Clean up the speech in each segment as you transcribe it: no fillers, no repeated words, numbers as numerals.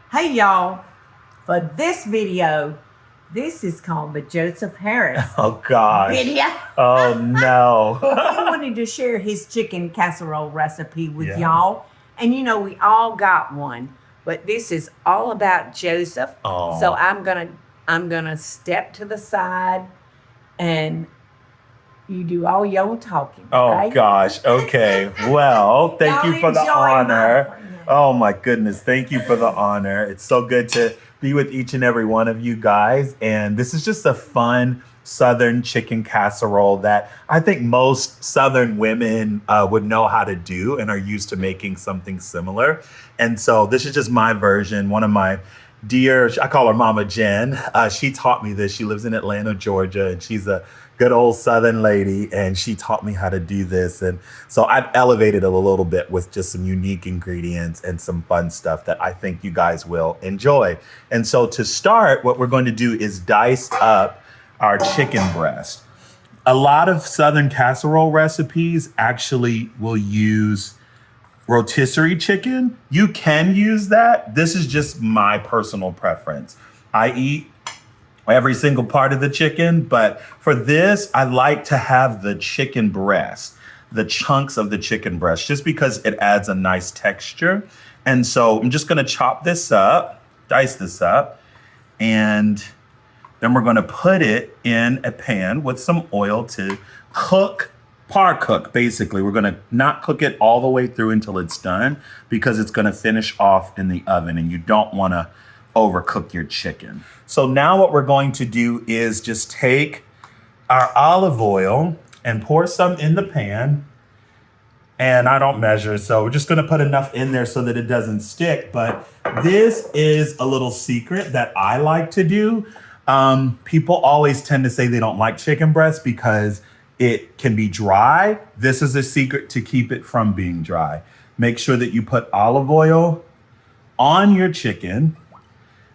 Hey y'all, for this video, this is called the Joseph Harris Oh gosh. video. Oh no. He wanted to share his chicken casserole recipe with Yeah. y'all. And you know, we all got one, but this is all about Joseph. Oh. So I'm gonna step to the side and you do all your talking. Oh right? gosh. Okay. Well, thank you Y'all for the enjoy my honor. friend. Oh my goodness. Thank you for the honor. It's so good to be with each and every one of you guys. And this is just a fun Southern chicken casserole that I think most Southern women would know how to do and are used to making something similar. And so this is just my version. One of my dear, I call her Mama Jen. She taught me this. She lives in Atlanta, Georgia, and she's a good old Southern lady, and she taught me how to do this. And so I've elevated it a little bit with just some unique ingredients and some fun stuff that I think you guys will enjoy. And so to start, what we're going to do is dice up our chicken breast. A lot of Southern casserole recipes actually will use rotisserie chicken. You can use that. This is just my personal preference. I eat every single part of the chicken, but for this, I like to have the chicken breast, the chunks of the chicken breast, just because it adds a nice texture. And so I'm just gonna chop this up, dice this up, and then we're gonna put it in a pan with some oil to par cook, basically. We're gonna not cook it all the way through until it's done because it's gonna finish off in the oven and you don't wanna overcook your chicken. So now what we're going to do is just take our olive oil and pour some in the pan. And I don't measure, so we're just gonna put enough in there so that it doesn't stick. But this is a little secret that I like to do. People always tend to say they don't like chicken breast because it can be dry. This is a secret to keep it from being dry. Make sure that you put olive oil on your chicken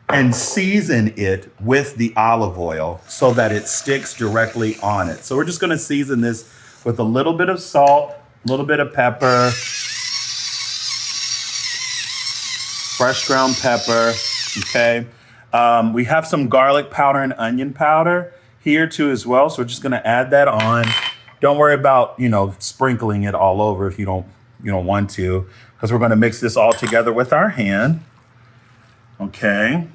and season it with the olive oil so that it sticks directly on it. So we're just gonna season this with a little bit of salt, a little bit of pepper, fresh ground pepper, okay? We have some garlic powder and onion powder here too as well. So we're just gonna add that on. Don't worry about, sprinkling it all over if you don't want to, because we're gonna mix this all together with our hand. Okay.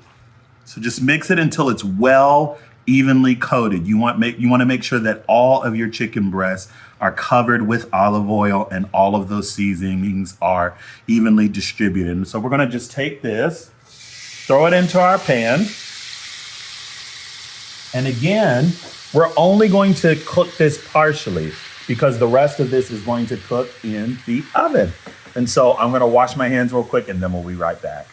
So just mix it until it's well evenly coated. You want to make sure that all of your chicken breasts are covered with olive oil and all of those seasonings are evenly distributed. And so we're going to just take this, throw it into our pan. And again, we're only going to cook this partially because the rest of this is going to cook in the oven. And so I'm going to wash my hands real quick and then we'll be right back.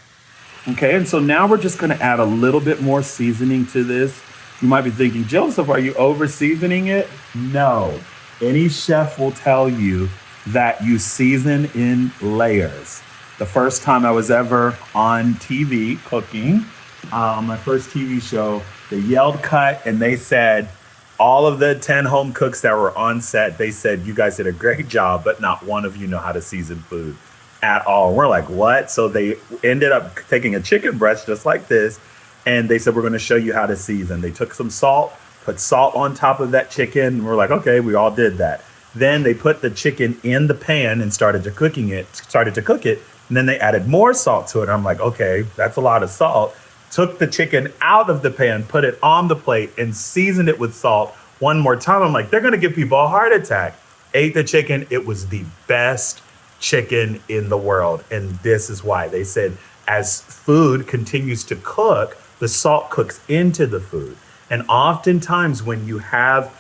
Okay, and so now we're just gonna add a little bit more seasoning to this. You might be thinking, Joseph, are you over seasoning it? No. Any chef will tell you that you season in layers. The first time I was ever on TV cooking, my first TV show, they yelled cut and they said, all of the 10 home cooks that were on set, they said, you guys did a great job, but not one of you know how to season food at all. We're like, what? So they ended up taking a chicken breast just like this, and they said, we're going to show you how to season. They took some salt, put salt on top of that chicken. And we're like, okay, we all did that. Then they put the chicken in the pan and started to cook it. And then they added more salt to it. I'm like, okay, that's a lot of salt. Took the chicken out of the pan, put it on the plate, and seasoned it with salt one more time. I'm like, they're going to give people a heart attack. Ate the chicken. It was the best chicken in the world. And this is why they said as food continues to cook, the salt cooks into the food. And oftentimes when you have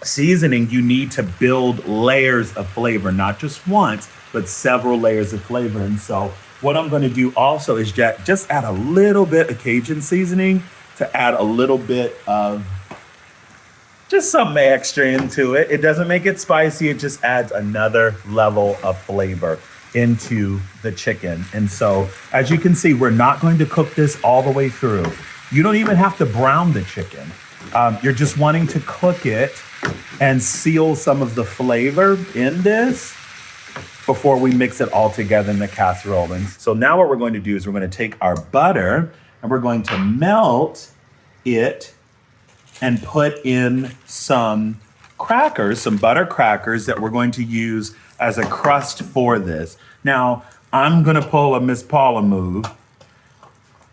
seasoning, you need to build layers of flavor, not just once, but several layers of flavor. And so what I'm going to do also is just add a little bit of Cajun seasoning to add a little bit of just something extra into it. It doesn't make it spicy. It just adds another level of flavor into the chicken. And so, as you can see, we're not going to cook this all the way through. You don't even have to brown the chicken. You're just wanting to cook it and seal some of the flavor in this before we mix it all together in the casserole. And so now what we're going to do is we're going to take our butter and we're going to melt it and put in some crackers, some butter crackers that we're going to use as a crust for this. Now, I'm going to pull a Miss Paula move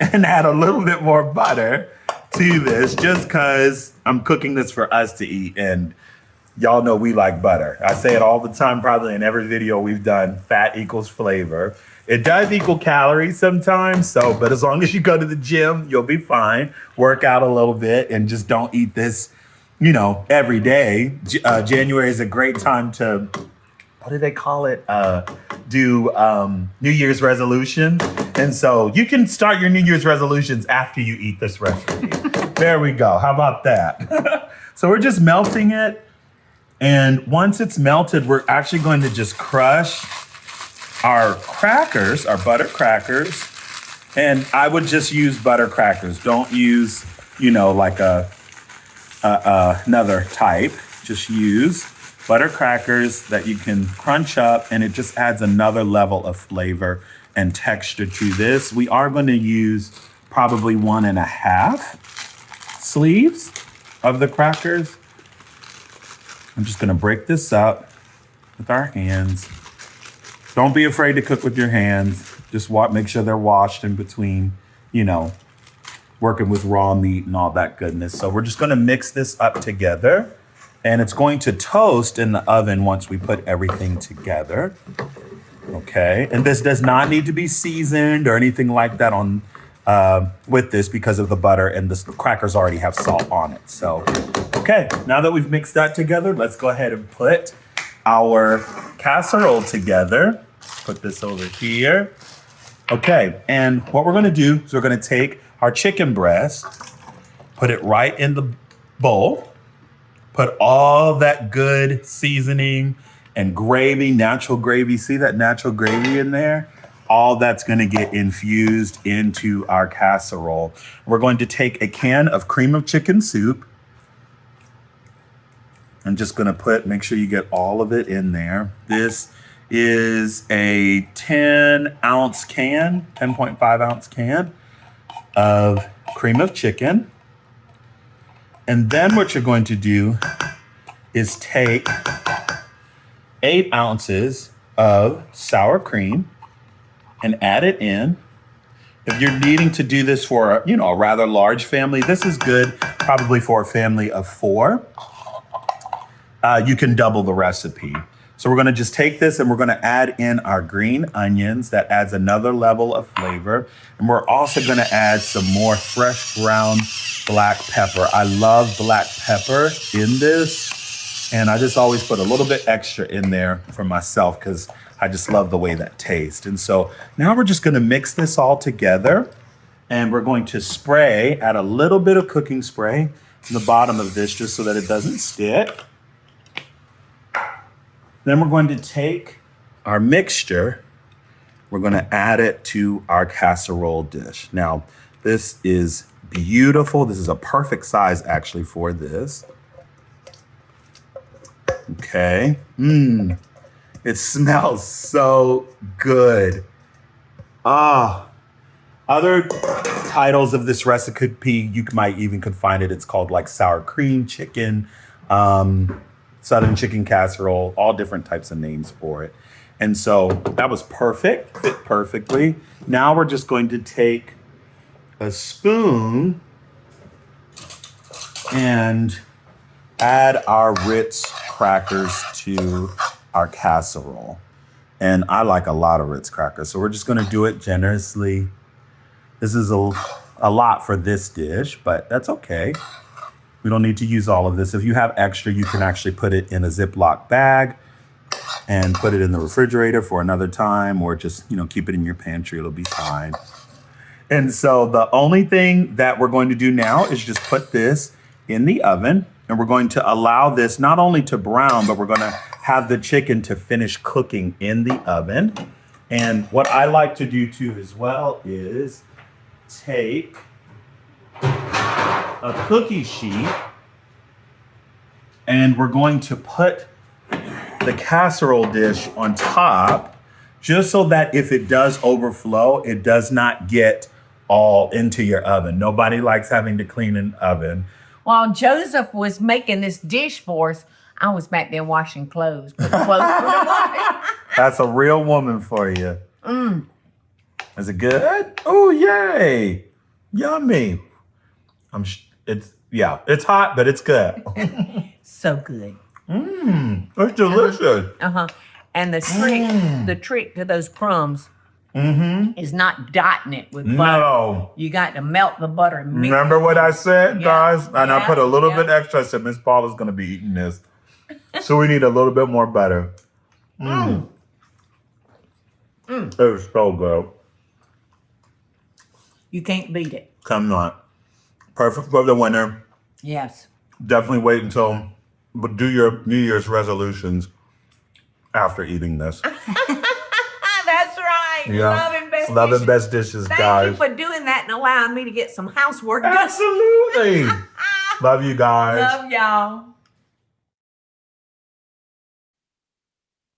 and add a little bit more butter to this just because I'm cooking this for us to eat. And y'all know we like butter. I say it all the time, probably in every video we've done, fat equals flavor. It does equal calories sometimes, but as long as you go to the gym, you'll be fine. Work out a little bit and just don't eat this, every day. January is a great time to, what do they call it? Do New Year's resolutions. And so you can start your New Year's resolutions after you eat this recipe. There we go. How about that? So we're just melting it. And once it's melted, we're actually going to just crush our crackers, our butter crackers. And I would just use butter crackers. Don't use, like another type. Just use butter crackers that you can crunch up, and it just adds another level of flavor and texture to this. We are going to use probably 1.5 sleeves of the crackers. I'm just going to break this up with our hands. Don't be afraid to cook with your hands. Just make sure they're washed in between, working with raw meat and all that goodness. So we're just going to mix this up together, and it's going to toast in the oven once we put everything together. Okay, and this does not need to be seasoned or anything like that with this because of the butter, and the crackers already have salt on it. So, okay, now that we've mixed that together, let's go ahead and put our casserole together. Put this over here. Okay, and what we're gonna do is we're gonna take our chicken breast, put it right in the bowl, put all that good seasoning and gravy, natural gravy. See that natural gravy in there? All that's gonna get infused into our casserole. We're going to take a can of cream of chicken soup. I'm just gonna make sure you get all of it in there. This is a 10-ounce can, 10.5-ounce can of cream of chicken. And then what you're going to do is take 8 ounces of sour cream and add it in. If you're needing to do this for a rather large family, this is good probably for a family of 4. You can double the recipe. So we're gonna just take this and we're gonna add in our green onions. That adds another level of flavor. And we're also gonna add some more fresh ground black pepper. I love black pepper in this. And I just always put a little bit extra in there for myself because I just love the way that tastes. And so now we're just gonna mix this all together, and we're going to add a little bit of cooking spray in the bottom of this just so that it doesn't stick. Then we're going to take our mixture, we're going to add it to our casserole dish. Now, this is beautiful. This is a perfect size actually for this. Okay. It smells so good. Other titles of this recipe, you might even could find it. It's called like sour cream chicken, Southern chicken casserole, all different types of names for it. And so that was perfect, fit perfectly. Now we're just going to take a spoon and add our Ritz crackers to our casserole. And I like a lot of Ritz crackers, so we're just gonna do it generously. This is a lot for this dish, but that's okay. We don't need to use all of this. If you have extra, you can actually put it in a Ziploc bag and put it in the refrigerator for another time, or just, keep it in your pantry. It'll be fine. And so the only thing that we're going to do now is just put this in the oven, and we're going to allow this not only to brown, but we're going to have the chicken to finish cooking in the oven. And what I like to do too as well is take a cookie sheet, and we're going to put the casserole dish on top just so that if it does overflow, it does not get all into your oven. Nobody likes having to clean an oven. While Joseph was making this dish for us, I was back there washing clothes. Putting clothes in the water. That's a real woman for you. Is it good? Oh, yay. Yummy. It's hot, but it's good. So good. It's delicious. And the trick to those crumbs is not dotting it with butter. No. You got to melt the butter and mix Remember it. what I said, guys? And I Yeah, put a little yeah. bit extra. I said, Miss Paula's going to be eating this. So we need a little bit more butter. It was so good. You can't beat it. Come on. Perfect for the winter. Yes. Definitely wait until, but do your New Year's resolutions after eating this. That's right. Yeah. Love and best dishes, Thank guys. you for doing that and allowing me to get some housework done. Absolutely. Love you guys. Love y'all.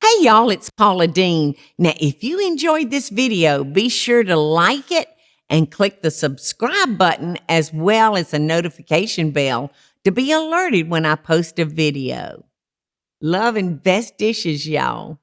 Hey y'all, it's Paula Deen. Now, if you enjoyed this video, be sure to like it and click the subscribe button as well as the notification bell to be alerted when I post a video. Love and best dishes, y'all.